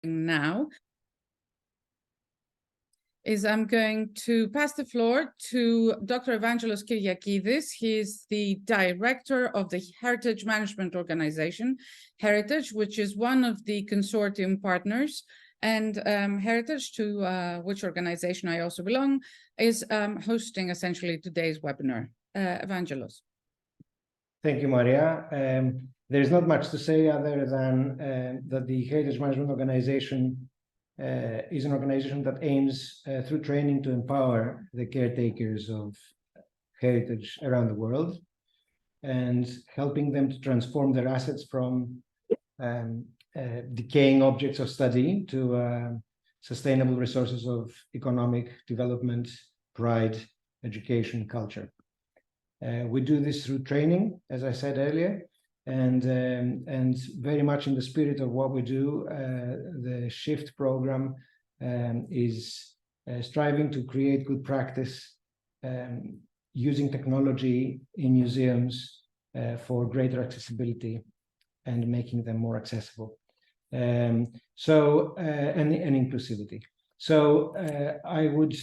now is I'm going to pass the floor to Dr. Evangelos Kyriakidis. He is the director of the Heritage Management Organization, Heritage, which is one of the consortium partners. And Heritage, to which organization I also belong, is hosting essentially today's webinar. Evangelos. Thank you, Maria. There's not much to say other than that the Heritage Management Organization is an organization that aims through training to empower the caretakers of heritage around the world and helping them to transform their assets from decaying objects of study to sustainable resources of economic development, pride, education, culture. We do this through training, as I said earlier, and very much in the spirit of what we do. The SHIFT program is striving to create good practice using technology in museums for greater accessibility and making them more accessible, and inclusivity. So I would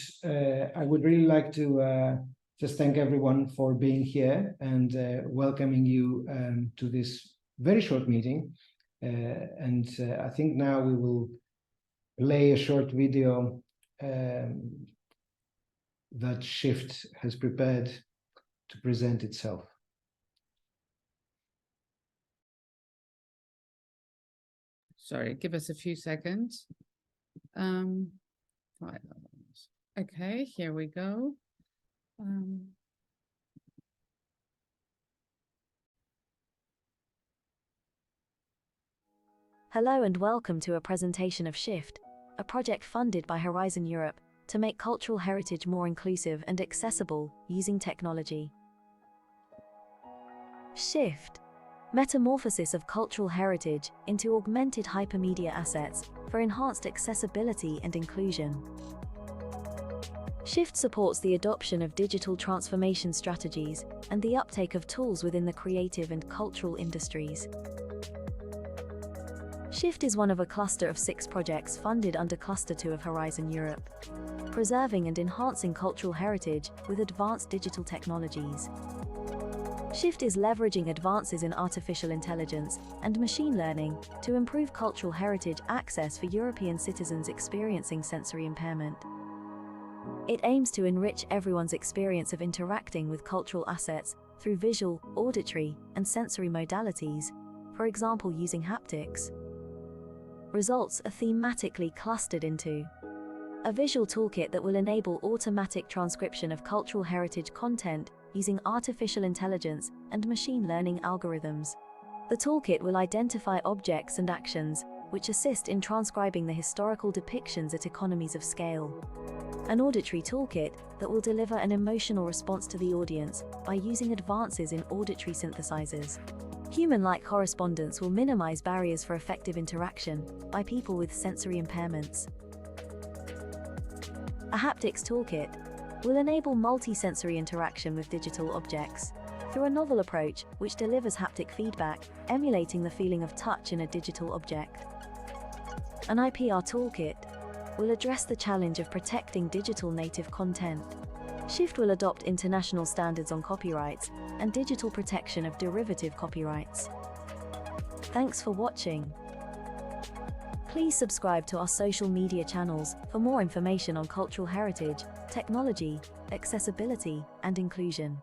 really like to just thank everyone for being here and welcoming you to this very short meeting. And I think now we will play a short video that SHIFT has prepared to present itself. Sorry, give us a few seconds. Okay, here we go. Hello and welcome to a presentation of SHIFT, a project funded by Horizon Europe to make cultural heritage more inclusive and accessible using technology. SHIFT, metamorphosis of cultural heritage into augmented hypermedia assets for enhanced accessibility and inclusion. SHIFT supports the adoption of digital transformation strategies and the uptake of tools within the creative and cultural industries. SHIFT is one of a cluster of 6 projects funded under Cluster 2 of Horizon Europe, preserving and enhancing cultural heritage with advanced digital technologies. SHIFT is leveraging advances in artificial intelligence and machine learning to improve cultural heritage access for European citizens experiencing sensory impairment. It aims to enrich everyone's experience of interacting with cultural assets through visual, auditory, and sensory modalities, for example using haptics. Results are thematically clustered into a visual toolkit that will enable automatic transcription of cultural heritage content using artificial intelligence and machine learning algorithms. The toolkit will identify objects and actions which assist in transcribing the historical depictions at economies of scale. An auditory toolkit that will deliver an emotional response to the audience by using advances in auditory synthesizers. Human-like correspondence will minimize barriers for effective interaction by people with sensory impairments. A haptics toolkit will enable multi-sensory interaction with digital objects through a novel approach which delivers haptic feedback, emulating the feeling of touch in a digital object. An IPR toolkit will address the challenge of protecting digital native content. SHIFT will adopt international standards on copyrights and digital protection of derivative copyrights. Thanks for watching. Please subscribe to our social media channels for more information on cultural heritage, technology, accessibility, and inclusion.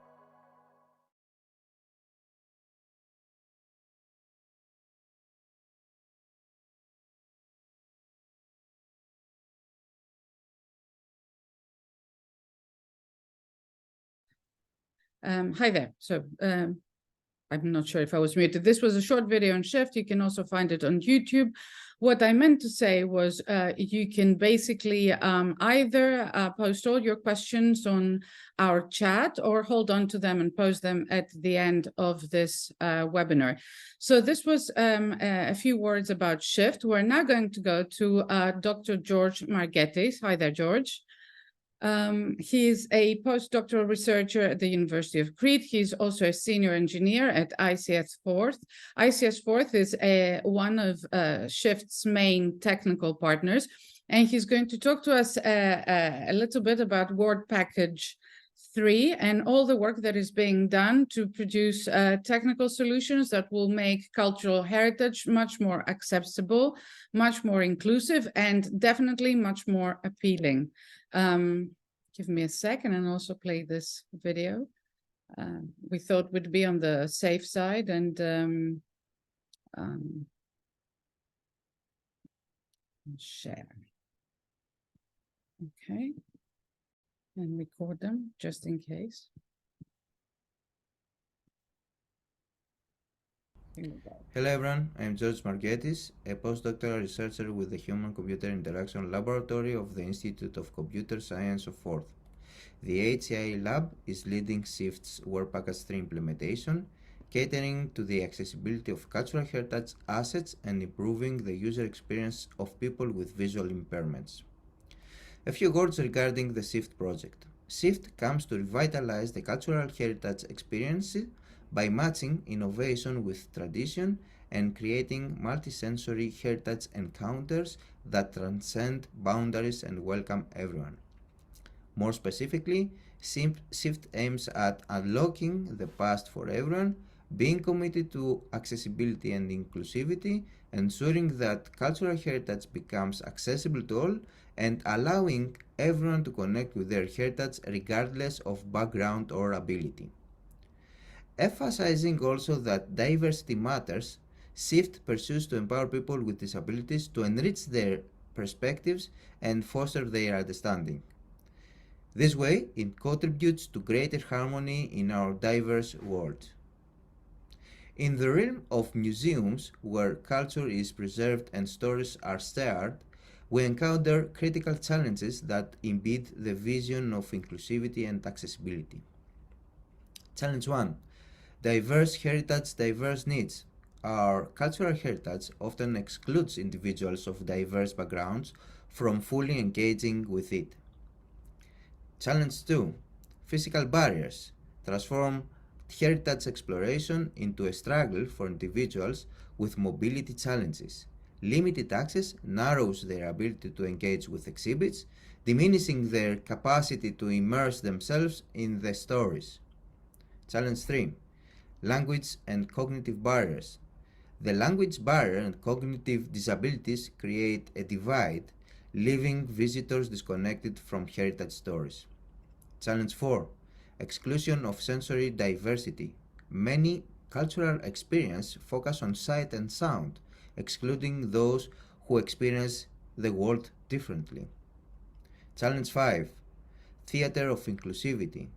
Hi there. So I'm not sure if I was muted. This was a short video on SHIFT. You can also find it on YouTube. What I meant to say was you can basically either post all your questions on our chat or hold on to them and post them at the end of this webinar. So this was a few words about SHIFT. We're now going to go to Dr. George Margetis. Hi there, George. He's a postdoctoral researcher at the University of Crete. He's also a senior engineer at ICS Forth. ICS Forth is one of Shift's main technical partners, and he's going to talk to us a little bit about Work Package 3 and all the work that is being done to produce technical solutions that will make cultural heritage much more accessible, much more inclusive, and definitely much more appealing. Give me a second and also play this video. We thought we'd be on the safe side and share. Okay. And record them just in case. Here we go. Hello everyone, I'm George Margetis, a postdoctoral researcher with the Human Computer Interaction Laboratory of the Institute of Computer Science of Forth. The HCI lab is leading Shift's Work Package 3 implementation, catering to the accessibility of cultural heritage assets and improving the user experience of people with visual impairments. A few words regarding the Shift project. Shift comes to revitalize the cultural heritage experience by matching innovation with tradition and creating multisensory heritage encounters that transcend boundaries and welcome everyone. More specifically, Shift aims at unlocking the past for everyone, being committed to accessibility and inclusivity, ensuring that cultural heritage becomes accessible to all, and allowing everyone to connect with their heritage regardless of background or ability. Emphasizing also that diversity matters, Shift pursues to empower people with disabilities to enrich their perspectives and foster their understanding. This way, it contributes to greater harmony in our diverse world. In the realm of museums, where culture is preserved and stories are shared, we encounter critical challenges that impede the vision of inclusivity and accessibility. Challenge 1. Diverse heritage, diverse needs. Our cultural heritage often excludes individuals of diverse backgrounds from fully engaging with it. Challenge 2. Physical barriers transform heritage exploration into a struggle for individuals with mobility challenges. Limited access narrows their ability to engage with exhibits, diminishing their capacity to immerse themselves in the stories. Challenge 3. Language and cognitive barriers. The language barrier and cognitive disabilities create a divide, leaving visitors disconnected from heritage stories. Challenge 4. Exclusion of sensory diversity. Many cultural experiences focus on sight and sound, excluding those who experience the world differently. Challenge 5. Theater of inclusivity.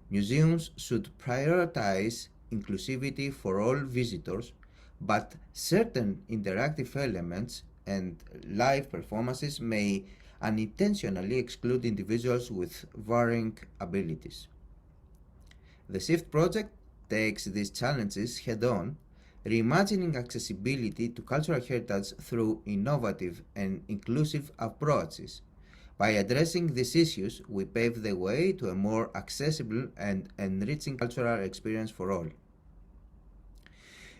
Museums should prioritize inclusivity for all visitors, but certain interactive elements and live performances may unintentionally exclude individuals with varying abilities. The Shift project takes these challenges head-on, reimagining accessibility to cultural heritage through innovative and inclusive approaches. By addressing these issues, we pave the way to a more accessible and enriching cultural experience for all.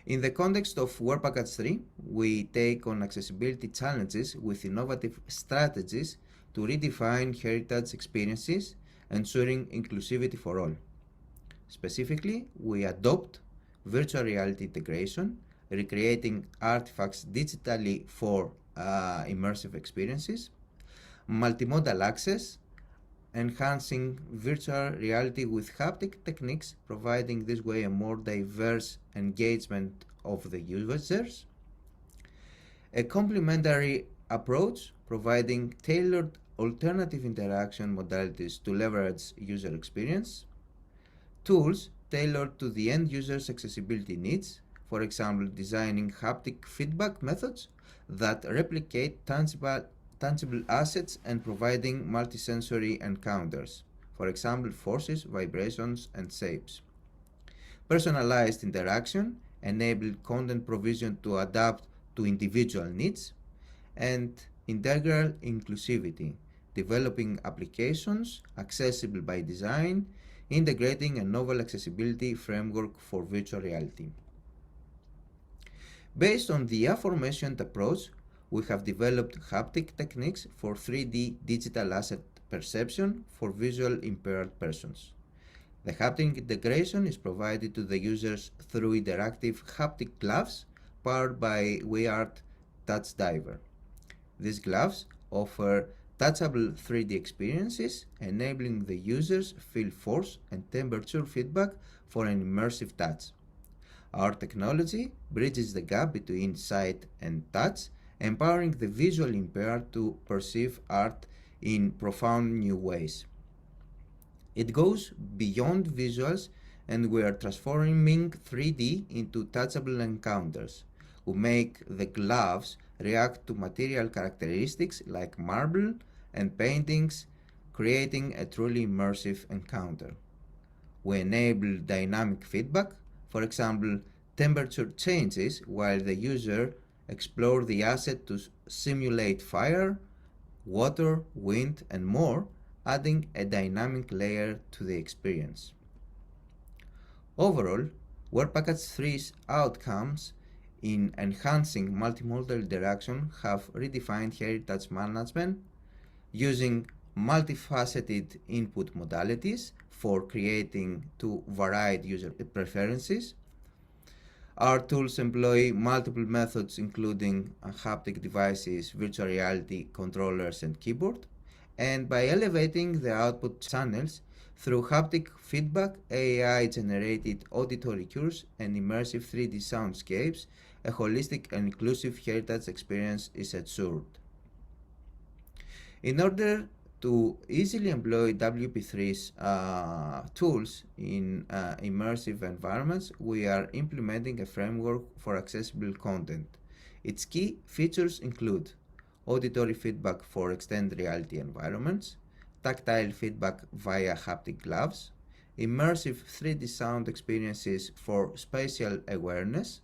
In the context of Work Package 3, we take on accessibility challenges with innovative strategies to redefine heritage experiences, ensuring inclusivity for all. Specifically, we adopt virtual reality integration, recreating artifacts digitally for immersive experiences, multimodal access, enhancing virtual reality with haptic techniques, providing this way a more diverse engagement of the users, a complementary approach, providing tailored alternative interaction modalities to leverage user experience, tools tailored to the end user's accessibility needs, for example, designing haptic feedback methods that replicate tangible assets and providing multisensory encounters, for example, forces, vibrations, and shapes. Personalized interaction enabled content provision to adapt to individual needs, and integral inclusivity, developing applications accessible by design, integrating a novel accessibility framework for virtual reality. Based on the aforementioned approach, we have developed haptic techniques for 3D digital asset perception for visually impaired persons. The haptic integration is provided to the users through interactive haptic gloves powered by WeArt Touch Diver. These gloves offer touchable 3D experiences, enabling the users feel force and temperature feedback for an immersive touch. Our technology bridges the gap between sight and touch, empowering the visually impaired to perceive art in profound new ways. It goes beyond visuals, and we are transforming 3D into touchable encounters. We make the gloves react to material characteristics like marble and paintings, creating a truly immersive encounter. We enable dynamic feedback, for example, temperature changes while the user explores the asset to simulate fire, water, wind, and more, adding a dynamic layer to the experience. Overall, Workpackage 3's outcomes in enhancing multimodal interaction have redefined heritage management using multifaceted input modalities for creating to varied user preferences. Our tools employ multiple methods including haptic devices, virtual reality controllers, and keyboard. And by elevating the output channels through haptic feedback, AI-generated auditory cues, and immersive 3D soundscapes, a holistic and inclusive heritage experience is ensured. In order to easily employ WP3's tools in immersive environments, we are implementing a framework for accessible content. Its key features include auditory feedback for extended reality environments, tactile feedback via haptic gloves, immersive 3D sound experiences for spatial awareness,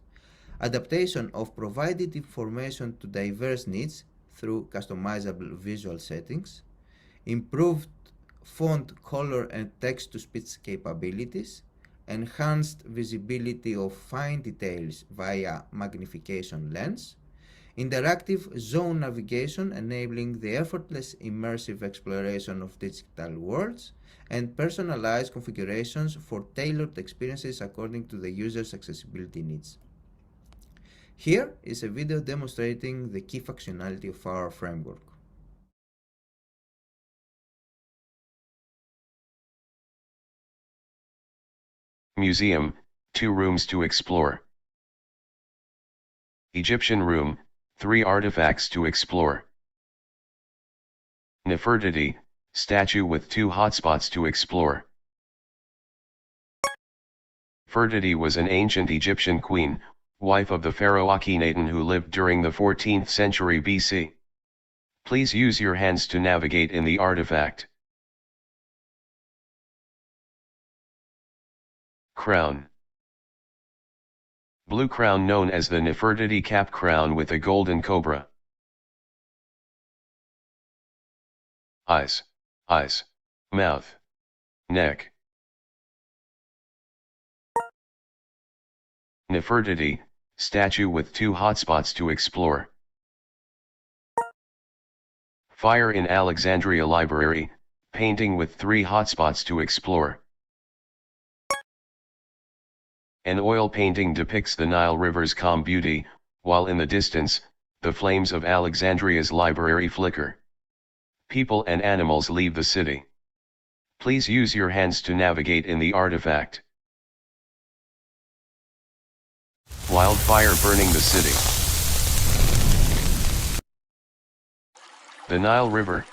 adaptation of provided information to diverse needs through customizable visual settings, improved font, color, and text-to-speech capabilities, enhanced visibility of fine details via magnification lens, interactive zone navigation enabling the effortless immersive exploration of digital worlds, and personalized configurations for tailored experiences according to the user's accessibility needs. Here is a video demonstrating the key functionality of our framework. Museum, 2 rooms to explore. Egyptian room, 3 artifacts to explore. Nefertiti, statue with 2 hotspots to explore. Nefertiti was an ancient Egyptian queen, wife of the pharaoh Akhenaten who lived during the 14th century BC. Please use your hands to navigate in the artifact. Crown. Blue crown known as the Nefertiti cap crown with a golden cobra. Eyes, mouth, neck. Nefertiti, statue with 2 hotspots to explore. Fire in Alexandria Library, painting with 3 hotspots to explore. An oil painting depicts the Nile River's calm beauty, while in the distance, the flames of Alexandria's library flicker. People and animals leave the city. Please use your hands to navigate in the artifact. Wildfire burning the city. The Nile River.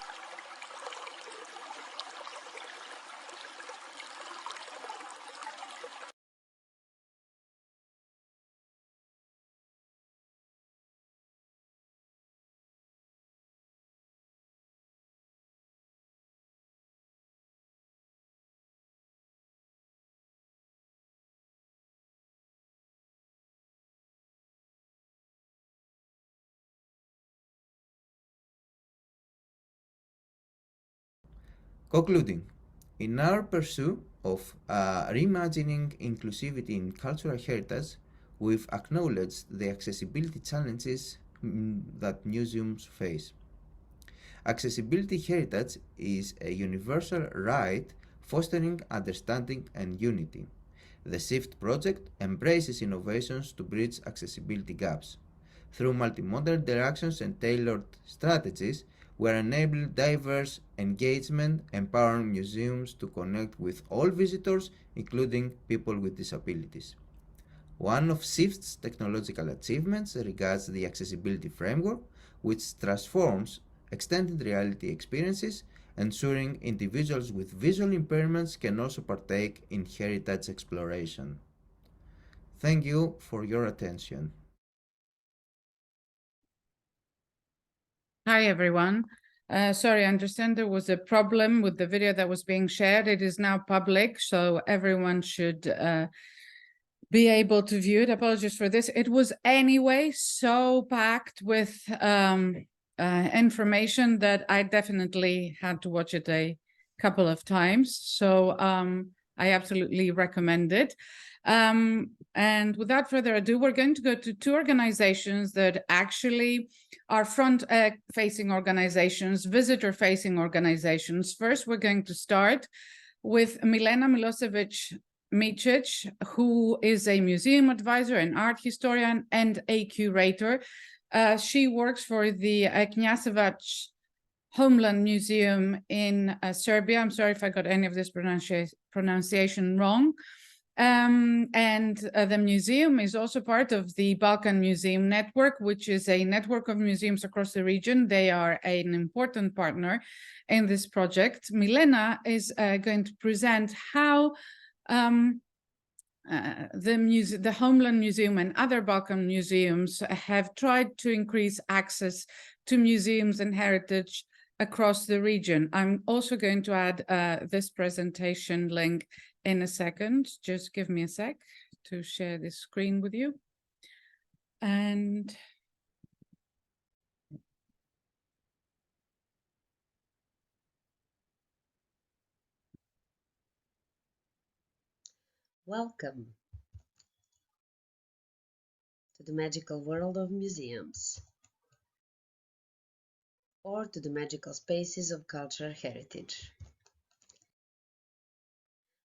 Concluding, in our pursuit of reimagining inclusivity in cultural heritage, we've acknowledged the accessibility challenges that museums face. Accessibility heritage is a universal right fostering understanding and unity. The SHIFT project embraces innovations to bridge accessibility gaps. Through multimodal interactions and tailored strategies, we are enabling diverse engagement, empowering museums to connect with all visitors, including people with disabilities. One of SHIFT's technological achievements regards the accessibility framework, which transforms extended reality experiences, ensuring individuals with visual impairments can also partake in heritage exploration. Thank you for your attention. Hi, everyone. Sorry, I understand there was a problem with the video that was being shared. It is now public, so everyone should be able to view it. Apologies for this. It was anyway so packed with information that I definitely had to watch it a couple of times. So I absolutely recommend it. And without further ado, we're going to go to two organizations that actually are front-facing organizations, visitor-facing organizations. First, we're going to start with Milena Milosevic-Micic, who is a museum advisor, an art historian, and a curator. She works for the Kneževac Homeland Museum in Serbia. I'm sorry if I got any of this pronunciation wrong. The museum is also part of the Balkan Museum Network, which is a network of museums across the region. They are an important partner in this project. Milena is going to present how the Homeland Museum and other Balkan museums have tried to increase access to museums and heritage across the region. I'm also going to add this presentation link in a second. Just give me a sec to share this screen with you. And welcome to the magical world of museums, or to the magical spaces of cultural heritage.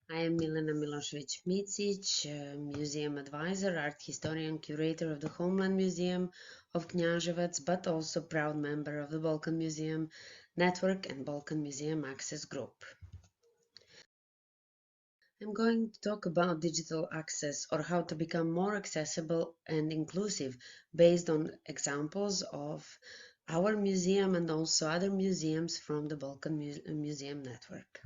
I am Milena Milosevic-Micic, museum advisor, art historian, curator of the Homeland Museum of Kneževac, but also proud member of the Balkan Museum Network and Balkan Museum Access Group. I'm going to talk about digital access, or how to become more accessible and inclusive, based on examples of our museum and also other museums from the Balkan Museum Network.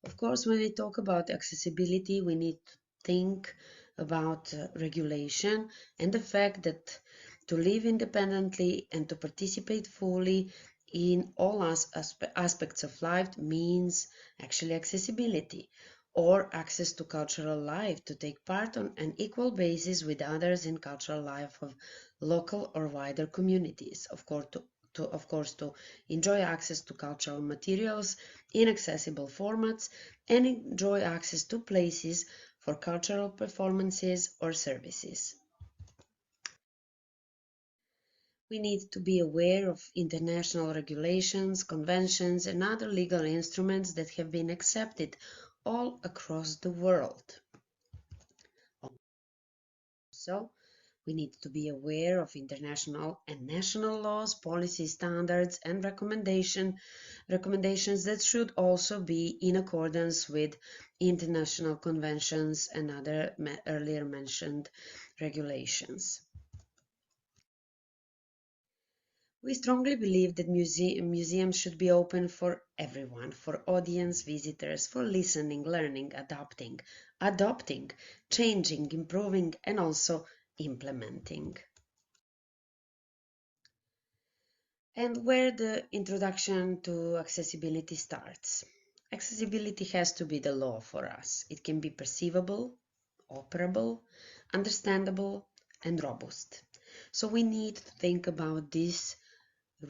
Of course, when we talk about accessibility, we need to think about regulation and the fact that to live independently and to participate fully in all aspects of life means actually accessibility, or access to cultural life, to take part on an equal basis with others in cultural life of local or wider communities. Of course, to enjoy access to cultural materials in accessible formats and enjoy access to places for cultural performances or services. We need to be aware of international regulations, conventions, and other legal instruments that have been accepted all across the world. So, we need to be aware of international and national laws, policy standards, and recommendations that should also be in accordance with international conventions and other earlier mentioned regulations. We strongly believe that museums should be open for everyone, for audience, visitors, for listening, learning, adopting, changing, improving, and also implementing. And where the introduction to accessibility starts. Accessibility has to be the law for us. It can be perceivable, operable, understandable, and robust. So we need to think about this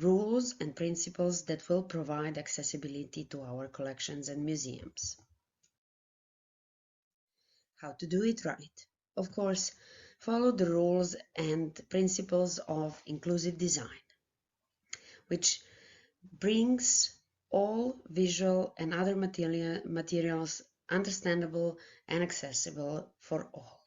rules and principles that will provide accessibility to our collections and museums. How to do it right? Of course, follow the rules and principles of inclusive design, which brings all visual and other materials understandable and accessible for all.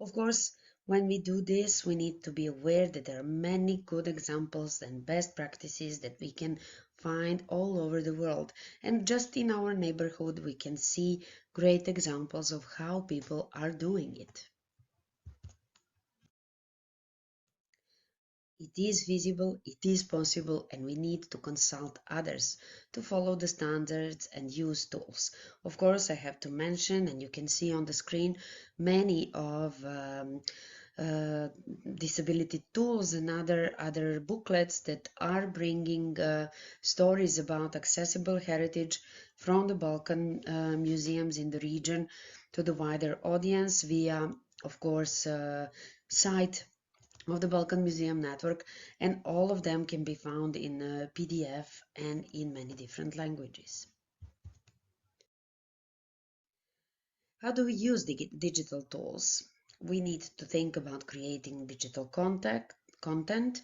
Of course, when we do this, we need to be aware that there are many good examples and best practices that we can find all over the world. And just in our neighborhood, we can see great examples of how people are doing it. It is visible, it is possible, and we need to consult others to follow the standards and use tools. Of course, I have to mention, and you can see on the screen, many of disability tools and other booklets that are bringing stories about accessible heritage from the Balkan museums in the region to the wider audience via, of course, site of the Balkan Museum Network, and all of them can be found in PDF and in many different languages. How do we use digital tools? We need to think about creating digital content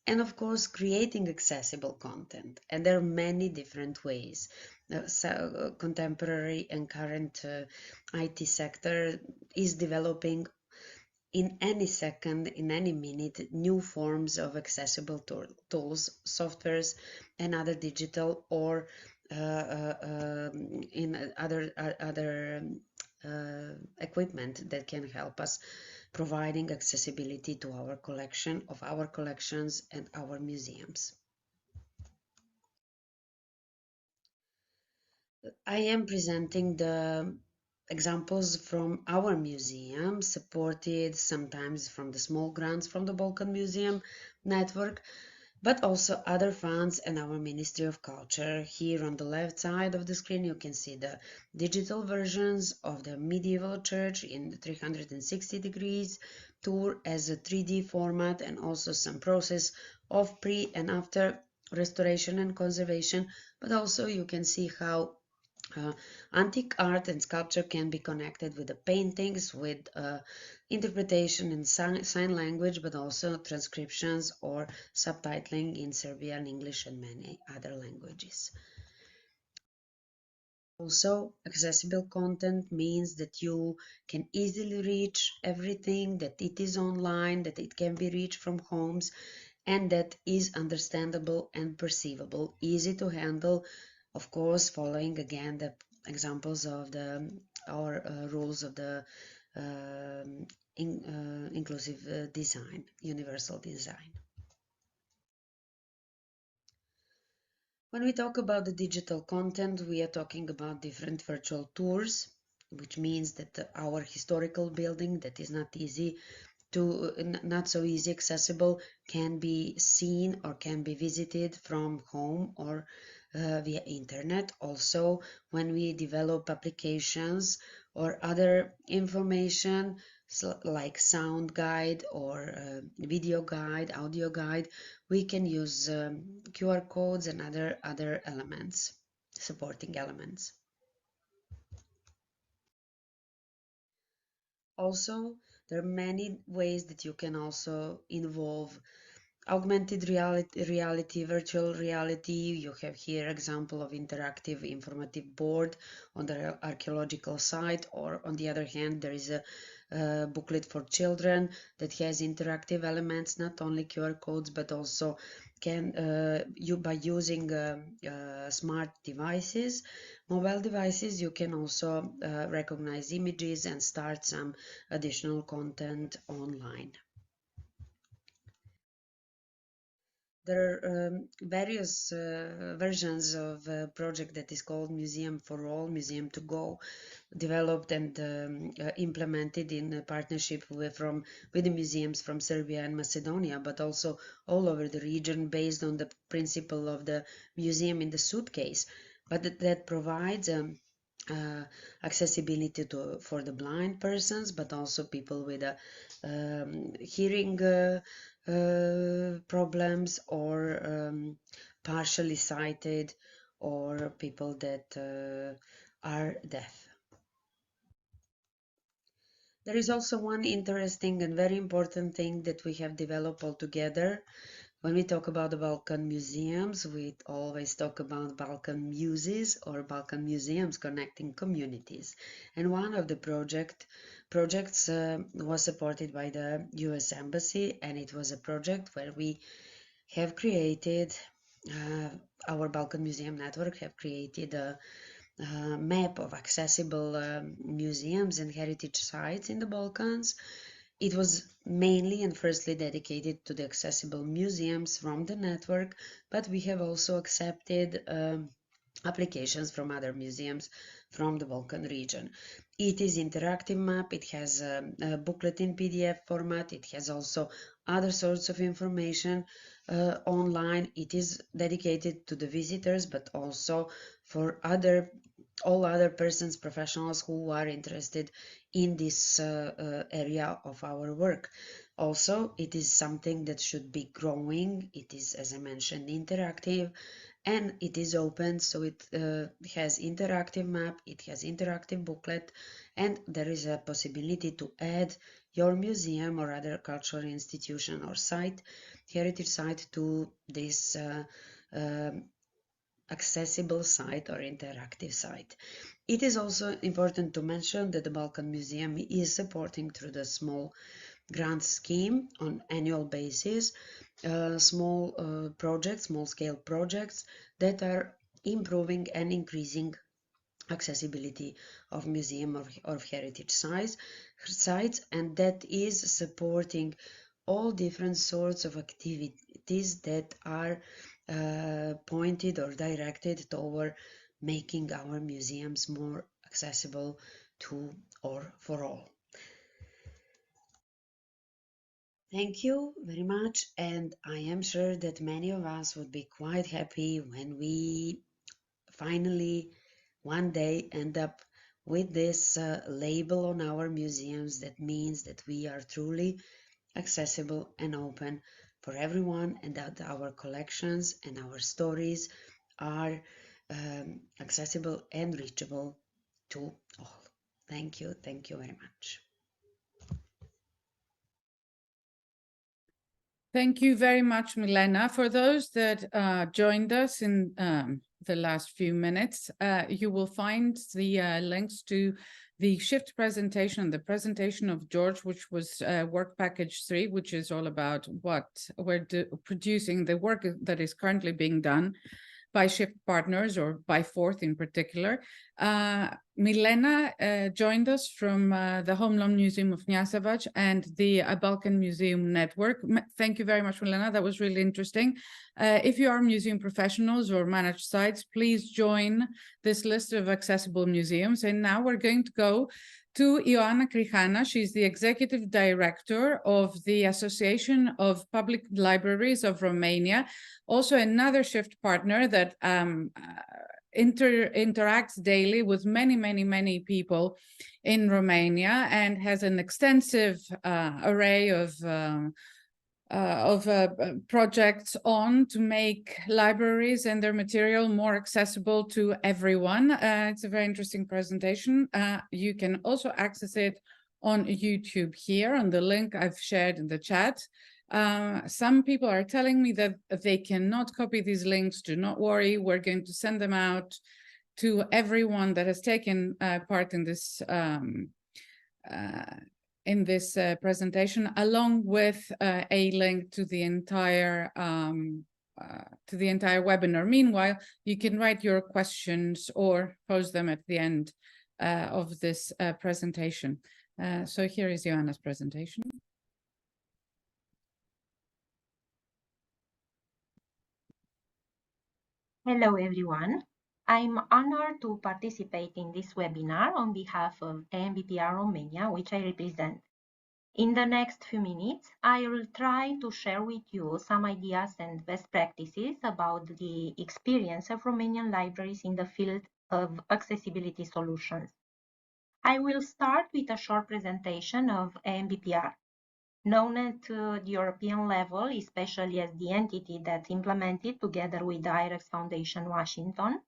and of course creating accessible content, and there are many different ways. Contemporary and current IT sector is developing in any second, in any minute, new forms of accessible tools, softwares, and other digital or in other equipment that can help us providing accessibility to our collections and our museums. I am presenting the examples from our museum, supported sometimes from the small grants from the Balkan Museum Network, but also other funds and our Ministry of Culture. Here on the left side of the screen you can see the digital versions of the medieval church in the 360 degrees tour as a 3D format, and also some process of pre and after restoration and conservation, but also you can see how antique art and sculpture can be connected with the paintings, with interpretation in sign language, but also transcriptions or subtitling in Serbian, English, and many other languages. Also, accessible content means that you can easily reach everything, that it is online, that it can be reached from homes, and that is understandable and perceivable, easy to handle, of course, following again the examples of our rules of the inclusive design, universal design. When we talk about the digital content, we are talking about different virtual tours, which means that our historical building that is not so easy accessible can be seen or can be visited from home or via internet. Also, when we develop applications or other information like sound guide or video guide, audio guide, we can use QR codes and other elements, supporting elements. Also, there are many ways that you can also involve augmented reality, virtual reality. You have here example of interactive informative board on the archaeological site, or on the other hand there is a booklet for children that has interactive elements, not only QR codes, but also can by using smart devices, mobile devices, you can also recognize images and start some additional content online. There are various versions of a project that is called Museum for All, Museum to Go, developed and implemented in partnership with the museums from Serbia and Macedonia, but also all over the region, based on the principle of the museum in the suitcase, but that provides accessibility for the blind persons, but also people with hearing problems, or partially sighted, or people that are deaf. There is also one interesting and very important thing that we have developed all together. When we talk about the Balkan museums, we always talk about Balkan muses or Balkan museums connecting communities. And one of the projects was supported by the US Embassy, and it was a project where we have created, our Balkan Museum Network have created a map of accessible museums and heritage sites in the Balkans. It was mainly and firstly dedicated to the accessible museums from the network, but we have also accepted applications from other museums from the Balkan region. It is interactive map, it has a booklet in PDF format, it has also other sorts of information online. It is dedicated to the visitors, but also for all other persons, professionals who are interested in this area of our work. Also, it is something that should be growing. It is, as I mentioned, interactive, and it is open, so it has interactive map, it has interactive booklet, and there is a possibility to add your museum or other cultural institution or site, heritage site, to this accessible site or interactive site. It is also important to mention that the Balkan Museum is supporting through the small grant scheme on annual basis small projects, small scale projects that are improving and increasing accessibility of museum or heritage sites, and that is supporting all different sorts of activities that are pointed or directed toward making our museums more accessible to or for all. Thank you very much, and I am sure that many of us would be quite happy when we finally one day end up with this label on our museums that means that we are truly accessible and open for everyone, and that our collections and our stories are accessible and reachable to all. Thank you very much. Thank you very much, Milena. For those that joined us in the last few minutes, you will find the links to the Shift presentation, the presentation of George, which was work package 3, which is all about what we're producing, the work that is currently being done by Shift partners, or by Forth in particular. Milena joined us from the Home Loan Museum of Kneževac and the Balkan Museum Network. Thank you very much, Milena. That was really interesting. If you are museum professionals or manage sites, please join this list of accessible museums. And now we're going to go to Ioana Krihana. She's the Executive Director of the Association of Public Libraries of Romania, also another Shift partner that interacts daily with many people in Romania and has an extensive array of projects on to make libraries and their material more accessible to everyone. It's a very interesting presentation. You can also access it on YouTube here on the link I've shared in the chat. Some people are telling me that they cannot copy these links. Do not worry, we're going to send them out to everyone that has taken part in this presentation, along with a link to the entire webinar. Meanwhile, you can write your questions or pose them at the end of this presentation. So here is Ioana's presentation. Hello, everyone. I'm honored to participate in this webinar on behalf of ANBPR Romania, which I represent. In the next few minutes, I will try to share with you some ideas and best practices about the experience of Romanian libraries in the field of accessibility solutions. I will start with a short presentation of AMBPR. Known at the European level, especially as the entity that implemented together with the IREX Foundation Washington,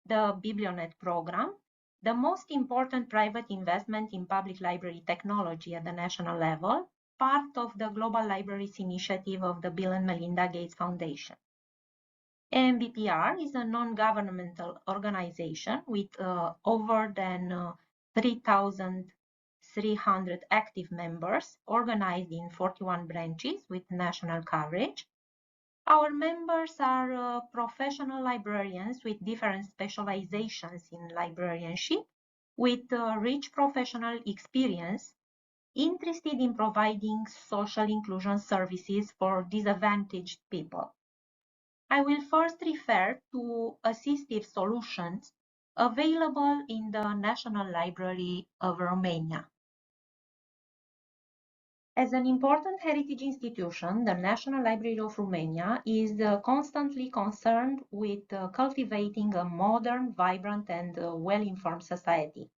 the BiblioNet program, the most important private investment in public library technology at the national level, part of the Global Libraries Initiative of the Bill and Melinda Gates Foundation. AMBPR is a non-governmental organization with over than 3,300 active members organized in 41 branches with national coverage. Our members are professional librarians with different specializations in librarianship, with rich professional experience, interested in providing social inclusion services for disadvantaged people. I will first refer to assistive solutions available in the National Library of Romania. As an important heritage institution, the National Library of Romania is constantly concerned with cultivating a modern, vibrant, and well-informed society.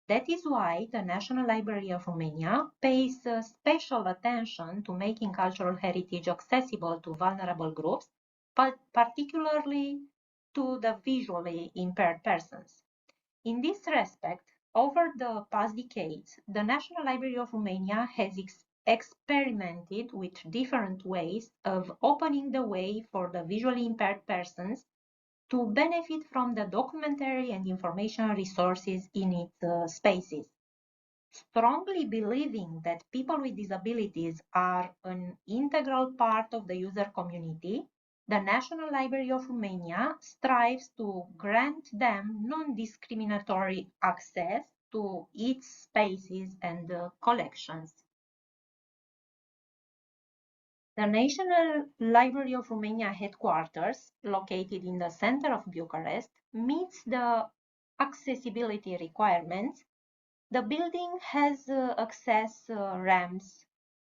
That is why the National Library of Romania pays special attention to making cultural heritage accessible to vulnerable groups, but particularly to the visually impaired persons. In this respect, over the past decades, the National Library of Romania has experimented with different ways of opening the way for the visually impaired persons to benefit from the documentary and information resources in its spaces. Strongly believing that people with disabilities are an integral part of the user community, the National Library of Romania strives to grant them non-discriminatory access to its spaces and collections. The National Library of Romania headquarters, located in the center of Bucharest, meets the accessibility requirements. The building has access ramps,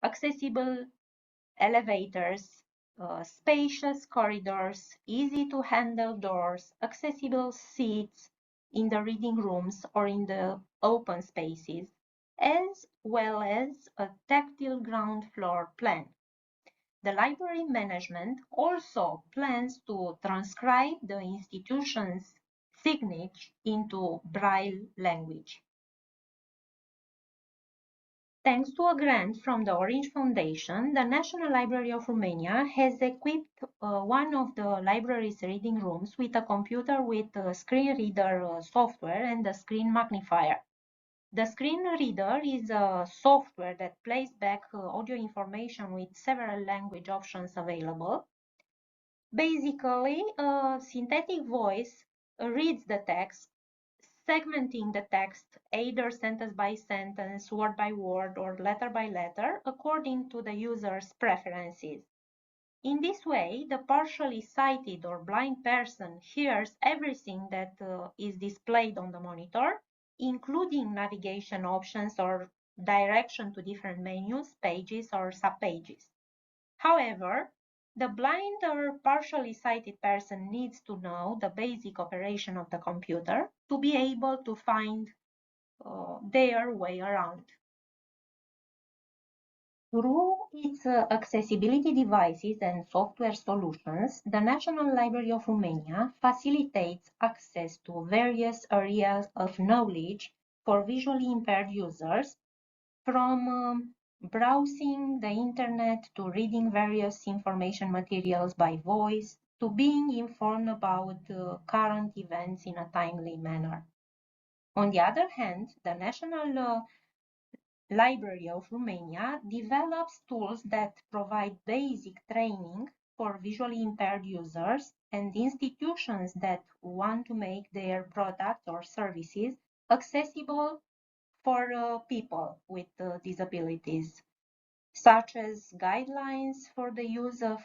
accessible elevators, spacious corridors, easy-to-handle doors, accessible seats in the reading rooms or in the open spaces, as well as a tactile ground floor plan. The library management also plans to transcribe the institution's signage into Braille language. Thanks to a grant from the Orange Foundation, the National Library of Romania has equipped one of the library's reading rooms with a computer with a screen reader software and a screen magnifier. The screen reader is a software that plays back audio information with several language options available. Basically, a synthetic voice reads the text, segmenting the text either sentence by sentence, word by word, or letter by letter according to the user's preferences. In this way, the partially sighted or blind person hears everything that is displayed on the monitor, including navigation options or direction to different menus, pages, or subpages. However, the blind or partially sighted person needs to know the basic operation of the computer to be able to find their way around. Through its accessibility devices and software solutions, the National Library of Romania facilitates access to various areas of knowledge for visually impaired users, from browsing the internet to reading various information materials by voice to being informed about current events in a timely manner. On the other hand, the National Library of Romania develops tools that provide basic training for visually impaired users and institutions that want to make their products or services accessible for people with disabilities, such as guidelines for the use of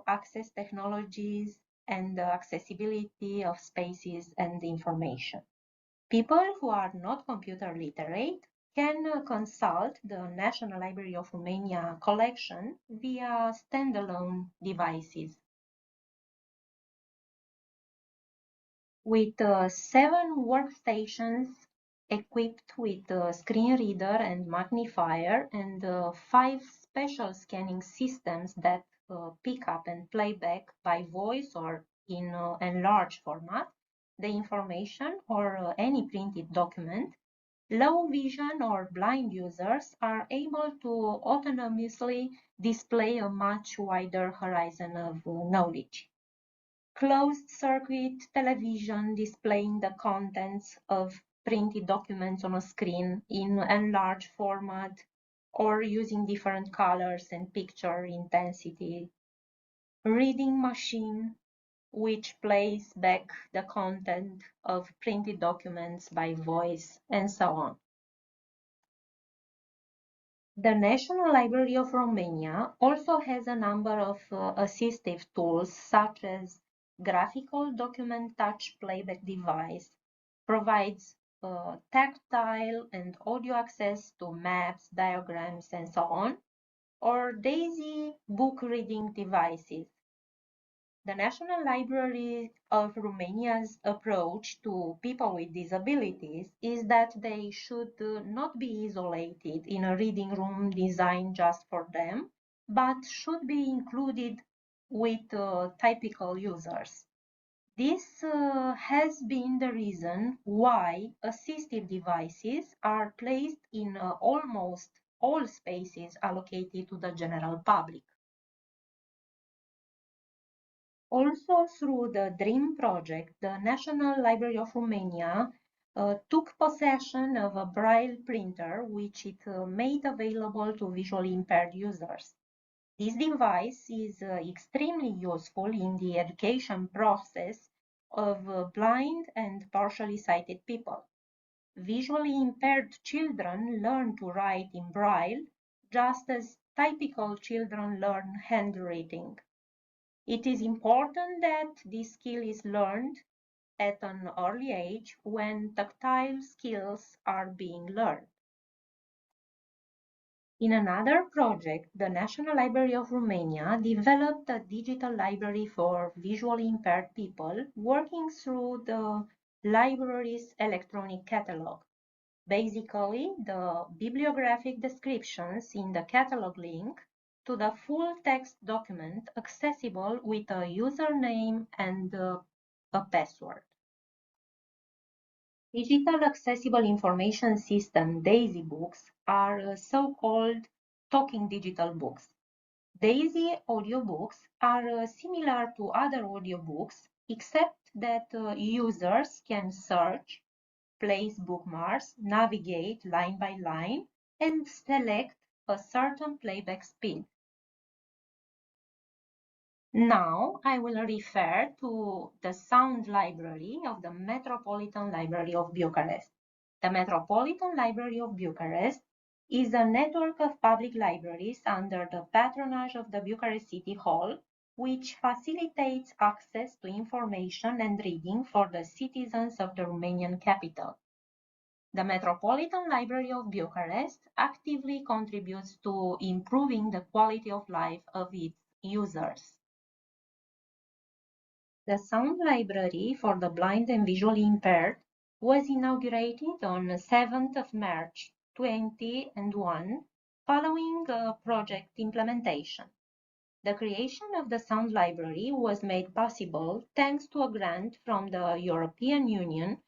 access technologies and the accessibility of spaces and information. People who are not computer literate can consult the National Library of Romania collection via standalone devices. With 7 workstations equipped with a screen reader and magnifier, and 5 special scanning systems that pick up and play back by voice or in enlarged format the information or any printed document, low vision or blind users are able to autonomously display a much wider horizon of knowledge. Closed-circuit television displaying the contents of printed documents on a screen in enlarged format or using different colors and picture intensity. Reading machine, which plays back the content of printed documents by voice, and so on. The National Library of Romania also has a number of assistive tools such as graphical document touch playback device, provides tactile and audio access to maps, diagrams, and so on, or DAISY book reading devices. The National Library of Romania's approach to people with disabilities is that they should not be isolated in a reading room designed just for them, but should be included with typical users. This has been the reason why assistive devices are placed in almost all spaces allocated to the general public. Also, through the DREAM project, the National Library of Romania took possession of a Braille printer, which it made available to visually impaired users. This device is extremely useful in the education process of blind and partially sighted people. Visually impaired children learn to write in Braille, just as typical children learn handwriting. It is important that this skill is learned at an early age when tactile skills are being learned. In another project, the National Library of Romania developed a digital library for visually impaired people working through the library's electronic catalog. Basically, the bibliographic descriptions in the catalog link to the full text document accessible with a username and a password. Digital Accessible Information System DAISY books are so-called talking digital books. DAISY audiobooks are similar to other audiobooks, except that users can search, place bookmarks, navigate line by line, and select a certain playback speed. Now I will refer to the sound library of the Metropolitan Library of Bucharest. The Metropolitan Library of Bucharest is a network of public libraries under the patronage of the Bucharest City Hall, which facilitates access to information and reading for the citizens of the Romanian capital. The Metropolitan Library of Bucharest actively contributes to improving the quality of life of its users. The Sound Library for the Blind and Visually Impaired was inaugurated on 7th of March 2001 following a project implementation. The creation of the Sound Library was made possible thanks to a grant from the European Union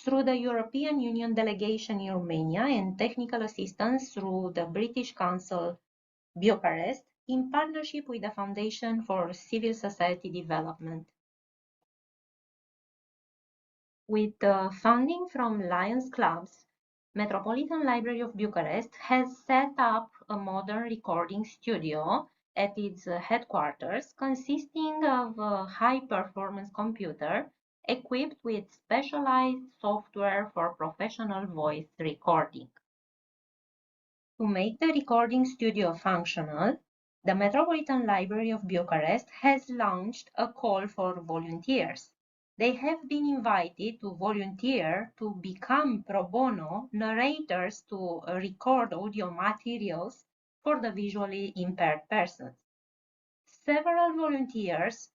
through the European Union delegation in Romania and technical assistance through the British Council Bucharest in partnership with the Foundation for Civil Society Development. With funding from Lions Clubs, Metropolitan Library of Bucharest has set up a modern recording studio at its headquarters, consisting of a high-performance computer equipped with specialized software for professional voice recording. To make the recording studio functional, the Metropolitan Library of Bucharest has launched a call for volunteers. They have been invited to volunteer to become pro bono narrators to record audio materials for the visually impaired persons. Several volunteers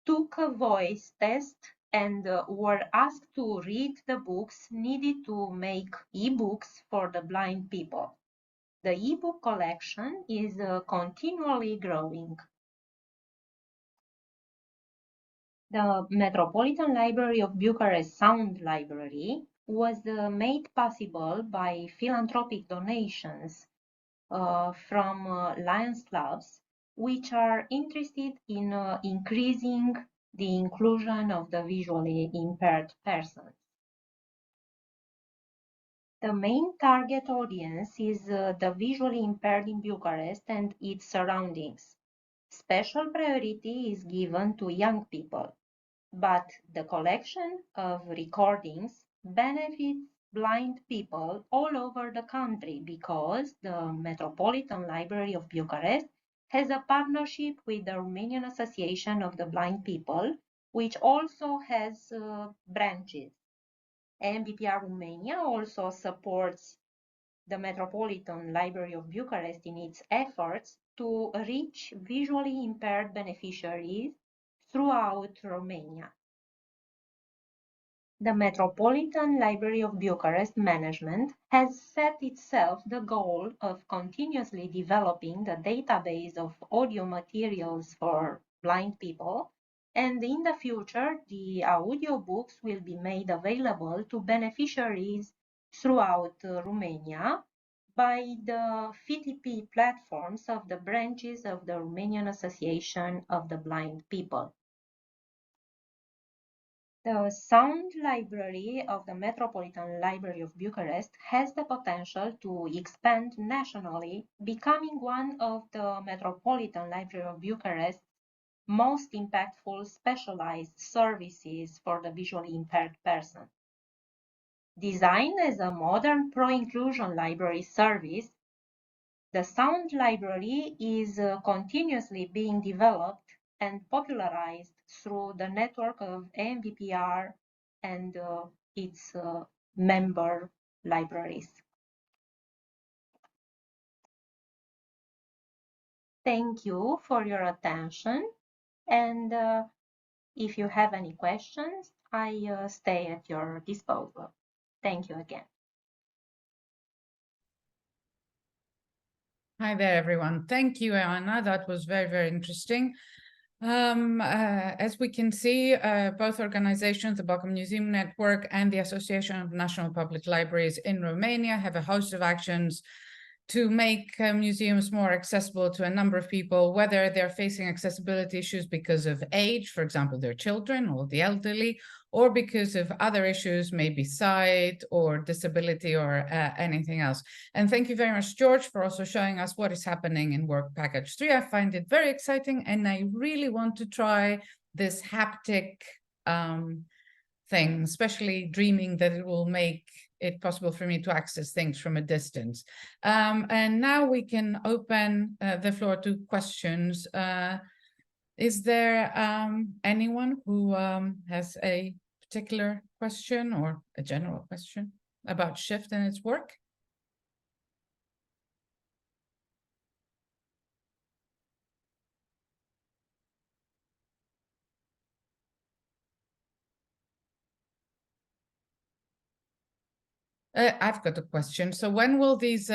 took a voice test and were asked to read the books needed to make e-books for the blind people. The e-book collection is continually growing. The Metropolitan Library of Bucharest Sound Library was made possible by philanthropic donations from Lions Clubs, which are interested in increasing the inclusion of the visually impaired persons. The main target audience is the visually impaired in Bucharest and its surroundings. Special priority is given to young people, but the collection of recordings benefits blind people all over the country because the Metropolitan Library of Bucharest has a partnership with the Romanian Association of the Blind People, which also has branches. AMBPR Romania also supports the Metropolitan Library of Bucharest in its efforts to reach visually impaired beneficiaries throughout Romania. The Metropolitan Library of Bucharest management has set itself the goal of continuously developing the database of audio materials for blind people, and in the future the audiobooks will be made available to beneficiaries throughout Romania by the FTP platforms of the branches of the Romanian Association of the Blind People. The Sound Library of the Metropolitan Library of Bucharest has the potential to expand nationally, becoming one of the Metropolitan Library of Bucharest's most impactful specialized services for the visually impaired person. Designed as a modern pro-inclusion library service, the Sound Library is continuously being developed and popularized through the network of AMBPR and its member libraries. Thank you for your attention, and if you have any questions, I stay at your disposal. Thank you again. Hi there, everyone. Thank you, Anna. That was very, very interesting. As we can see, both organizations, the Balkan Museum Network and the Association of National Public Libraries in Romania, have a host of actions to make museums more accessible to a number of people, whether they're facing accessibility issues because of age, for example, their children or the elderly, or because of other issues, maybe sight or disability or anything else. And thank you very much, George, for also showing us what is happening in Work Package 3. I find it very exciting, and I really want to try this haptic thing, especially dreaming that it will make it possible for me to access things from a distance. And now we can open the floor to questions. Is there anyone who has a particular question or a general question about Shift and its work? I've got a question. So when will these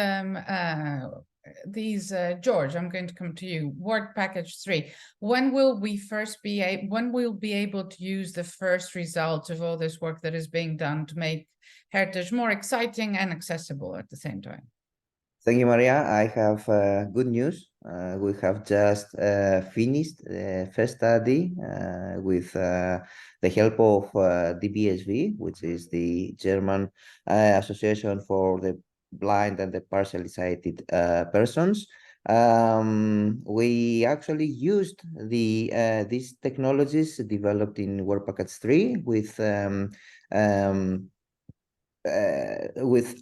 George, I'm going to come to you, Work Package 3, when will we when we'll be able to use the first results of all this work that is being done to make heritage more exciting and accessible at the same time? Thank you, Maria. I have good news. We have just finished the first study with the help of DBSV, which is the German Association for the Blind and the Partially Sighted persons. We actually used these technologies developed in Work Package 3 with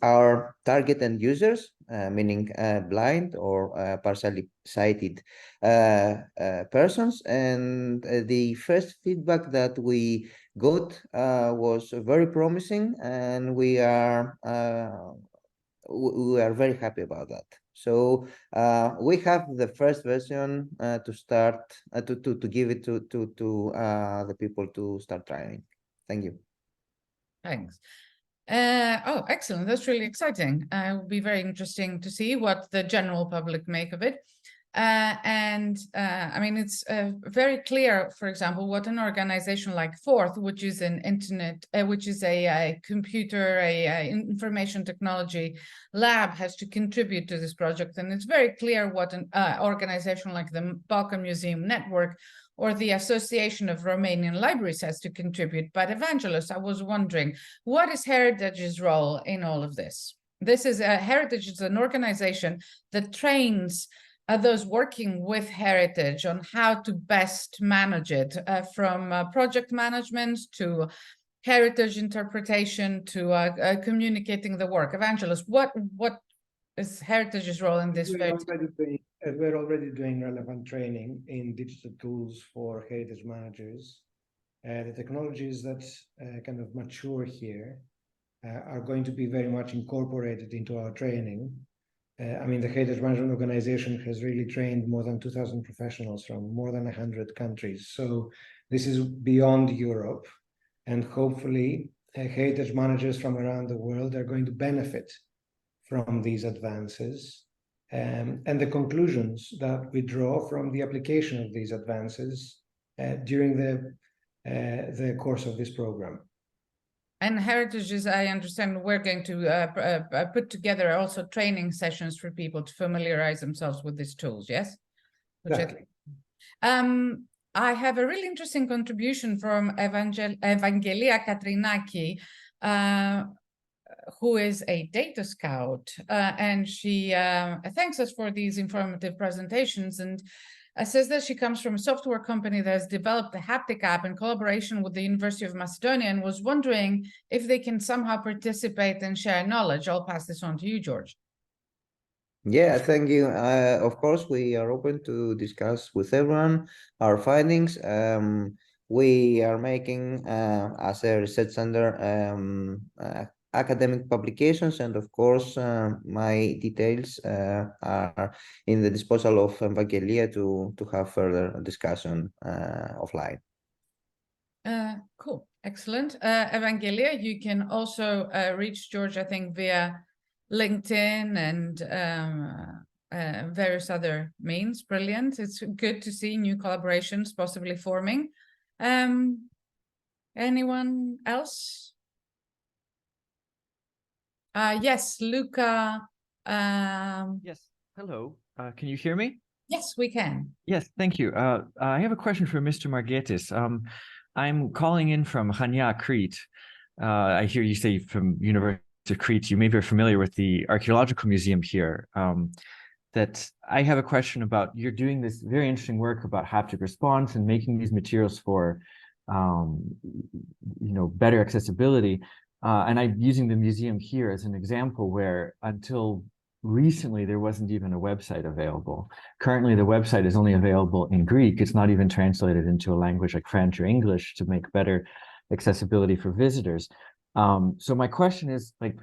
our target end users, meaning blind or partially sighted persons. And the first feedback that we got was very promising, and we are very happy about that. So we have the first version to start to give it to the people to start trying. Thank you. Thanks. Oh, excellent. That's really exciting. It will be very interesting to see what the general public make of it. I mean, it's very clear, for example, what an organization like Forth, which is an internet, which is a computer, information technology lab, has to contribute to this project. And it's very clear what an organization like the Balkan Museum Network or the Association of Romanian Libraries has to contribute. But Evangelos, I was wondering, what is Heritage's role in all of this? This is Heritage is an organization that trains those working with Heritage on how to best manage it, from project management to heritage interpretation to communicating the work. Evangelos, what is Heritage's role in this? We're already doing relevant training in digital tools for heritage managers. The technologies that kind of mature here are going to be very much incorporated into our training. I mean, the Heritage Management Organization has really trained more than 2,000 professionals from more than 100 countries. So this is beyond Europe. And hopefully, heritage managers from around the world are going to benefit from these advances. And the conclusions that we draw from the application of these advances during the course of this program. And Heritage is, I understand, we're going to put together also training sessions for people to familiarize themselves with these tools, yes? Exactly. I have a really interesting contribution from Evangelia Katrinaki, who is a data scout, and she thanks us for these informative presentations, and says that she comes from a software company that has developed a haptic app in collaboration with the University of Macedonia, and was wondering if they can somehow participate and share knowledge. I'll pass this on to you, George. Yeah, thank you. Of course, we are open to discuss with everyone our findings. We are making, as a research center, academic publications, and of course, my details are in the disposal of Evangelia to have further discussion offline. Cool, excellent. Evangelia, you can also reach George, I think, via LinkedIn and various other means. Brilliant. It's good to see new collaborations possibly forming. Anyone else? Yes, Luca. Yes, hello. Can you hear me? Yes, we can. Yes, thank you. I have a question for Mr. Margetis. I'm calling in from Chania, Crete. I hear you say from University of Crete. You may be familiar with the archaeological museum here. That I have a question about. You're doing this very interesting work about haptic response and making these materials for, better accessibility. And I'm using the museum here as an example where until recently there wasn't even a website available. Currently, the website is only available in Greek. It's not even translated into a language like French or English to make better accessibility for visitors. So my question is, like,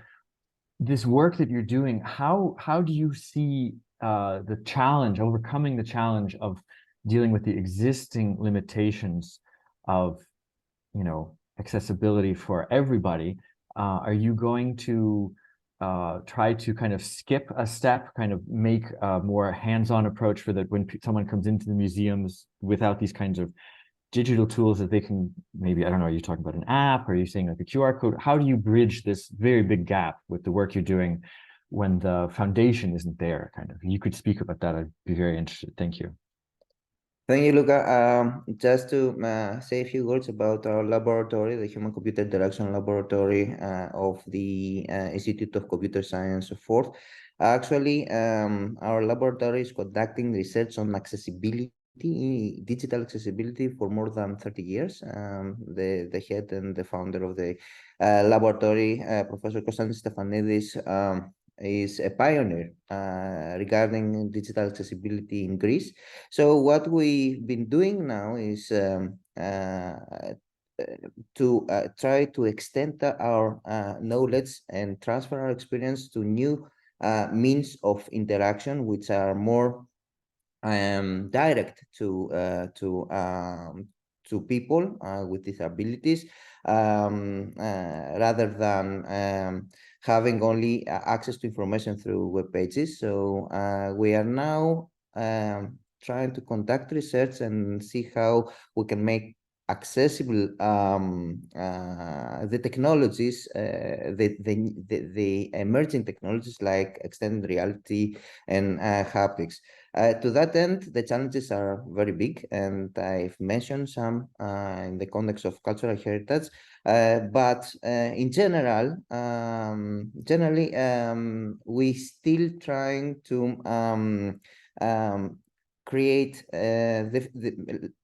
this work that you're doing, how do you see the challenge, overcoming the challenge of dealing with the existing limitations of, accessibility for everybody? Are you going to try to kind of skip a step, kind of make a more hands-on approach for that when someone comes into the museums without these kinds of digital tools that they can maybe, I don't know, are you talking about an app? Or are you saying like a QR code? How do you bridge this very big gap with the work you're doing when the foundation isn't there, kind of? You could speak about that. I'd be very interested. Thank you. Thank you, Luca. Just to say a few words about our laboratory, the Human-Computer Interaction Laboratory of the Institute of Computer Science of Forth. Actually, our laboratory is conducting research on accessibility, digital accessibility, for more than 30 years. The head and the founder of the laboratory, Professor Konstantinos Stefanidis, is a pioneer regarding digital accessibility in Greece. So what we've been doing now is to try to extend our knowledge and transfer our experience to new means of interaction, which are more direct to to people with disabilities, rather than having only access to information through web pages. So we are now trying to conduct research and see how we can make accessible the technologies, the emerging technologies like extended reality and haptics. To that end, the challenges are very big, and I've mentioned some in the context of cultural heritage. But in general, we still trying to create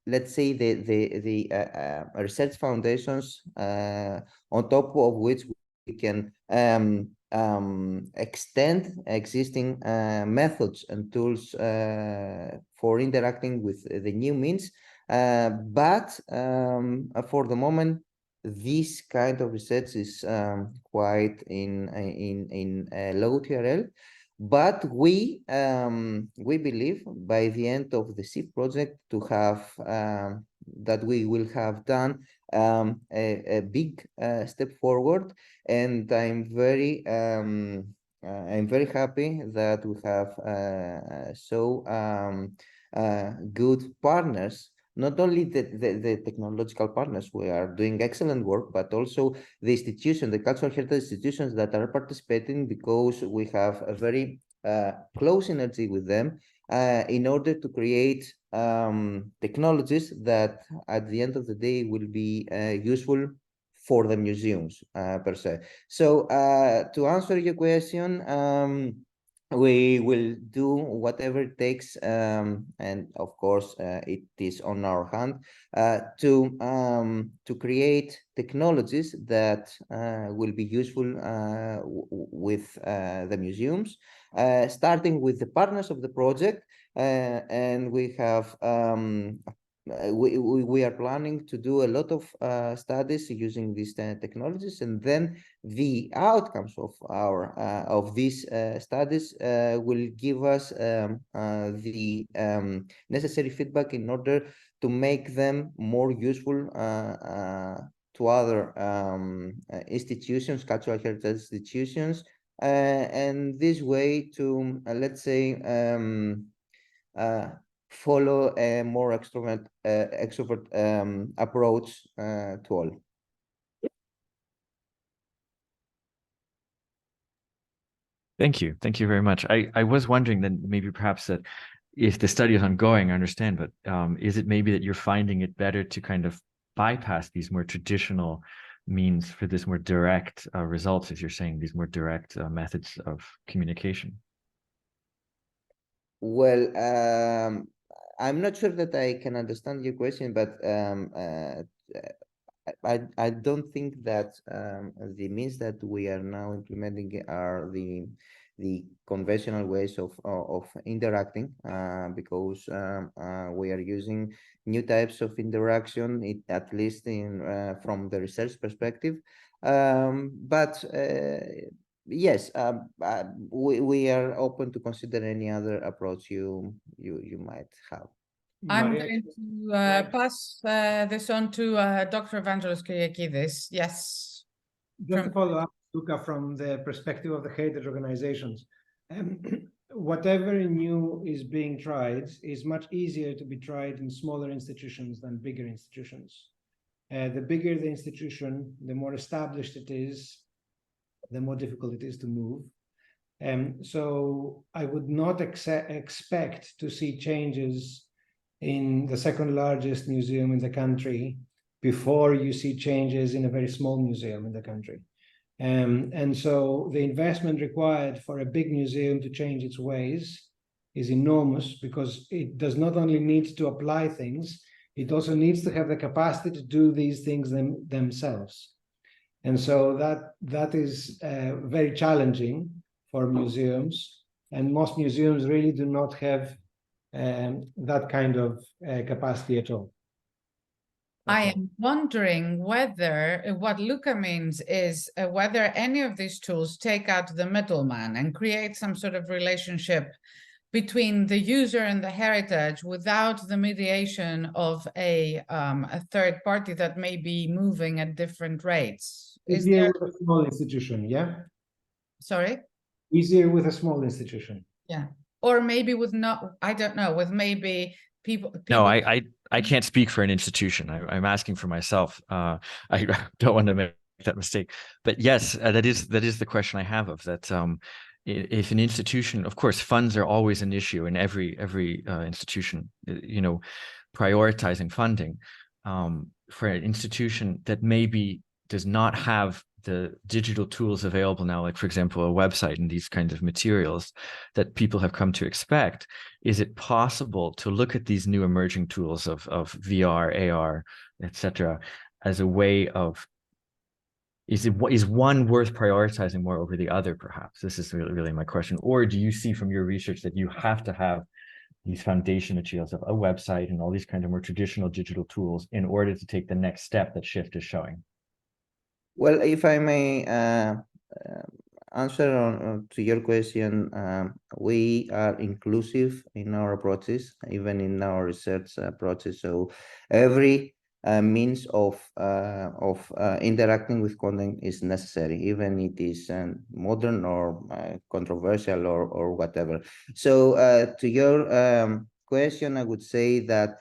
let's say the research foundations on top of which we can extend existing methods and tools for interacting with the new means. But for the moment, this kind of research is quite in low TRL. But we believe by the end of the SIP project to have that we will have done a big step forward, and I'm very happy that we have so good partners. Not only the technological partners who are doing excellent work, but also the institutions, the cultural heritage institutions that are participating, because we have a very close synergy with them in order to create technologies that at the end of the day will be useful for the museums per se. So to answer your question, we will do whatever it takes, and of course it is on our hand to create technologies that will be useful with the museums, starting with the partners of the project, and we have we are planning to do a lot of studies using these technologies, and then the outcomes of our of these studies will give us the necessary feedback in order to make them more useful to other institutions, cultural heritage institutions, and this way to let's say follow a more extrovert approach to all. Thank you. Thank you very much. I was wondering then maybe perhaps that if the study is ongoing, I understand, but is it maybe that you're finding it better to kind of bypass these more traditional means for this more direct results, as you're saying, these more direct methods of communication? Well, I'm not sure that I can understand your question, but I don't think that the means that we are now implementing are the conventional ways of interacting, because we are using new types of interaction, at least in from the research perspective. But yes, we are open to consider any other approach you might have. I'm Maria, going to pass this on to Dr. Evangelos Kyriakidis. Yes. just to follow up, Luca, from the perspective of the heritage organizations, whatever new is being tried is much easier to be tried in smaller institutions than bigger institutions. The bigger the institution, the more established it is, the more difficult it is to move. So I would not expect to see changes in the second largest museum in the country before you see changes in a very small museum in the country. And so the investment required for a big museum to change its ways is enormous, because it does not only need to apply things, it also needs to have the capacity to do these things themselves. And so that is very challenging for museums, and most museums really do not have that kind of capacity at all. I am wondering whether what Luca means is whether any of these tools take out the middleman and create some sort of relationship between the user and the heritage without the mediation of a third party that may be moving at different rates. Is Easier there, with a small institution, yeah? sorry? Easier with a small institution. Yeah. Or maybe with not, I don't know, with maybe people. No, people- I can't speak for an institution. I'm asking for myself. I don't want to make that mistake. But yes, that is the question I have of that. If an institution, of course, funds are always an issue in every institution. You know, prioritizing funding for an institution that maybe does not have the digital tools available now, like for example, a website and these kinds of materials that people have come to expect. Is it possible to look at these new emerging tools of VR, AR, etc., as a way of, is one worth prioritizing more over the other, perhaps? This is really my question. Or do you see from your research that you have to have these foundation materials of a website and all these kind of more traditional digital tools in order to take the next step that Shift is showing? Well, if I may answer to your question, we are inclusive in our approaches, even in our research approaches. So every means of interacting with content is necessary, even it is modern or controversial or whatever. So to your question, I would say that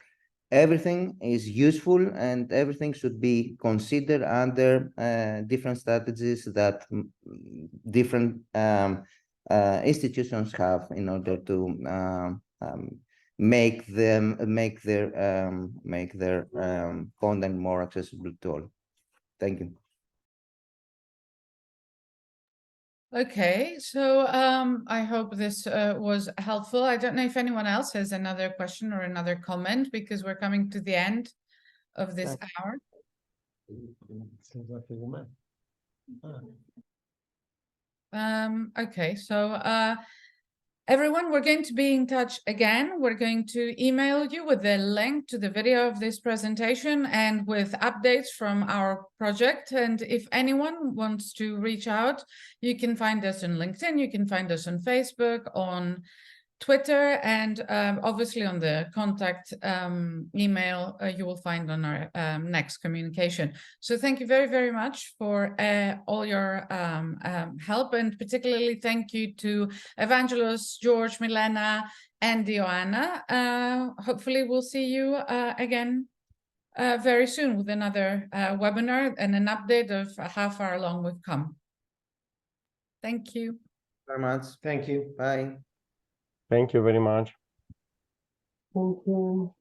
everything is useful and everything should be considered under different strategies that different institutions have in order to make their content more accessible to all. Thank you. Okay, so I hope this was helpful. I don't know if anyone else has another question or another comment, because we're coming to the end of this hour. Okay, so everyone, we're going to be in touch again. We're going to email you with the link to the video of this presentation and with updates from our project. And if anyone wants to reach out, you can find us on LinkedIn, you can find us on Facebook, on Twitter, and obviously on the contact email you will find on our next communication. So thank you very, very much for all your help, and particularly thank you to Evangelos, George, Milena, and Ioanna. Hopefully we'll see you again very soon with another webinar and an update of how far along we've come. Thank you. Very much. Thank you. Bye. Thank you very much. Thank you.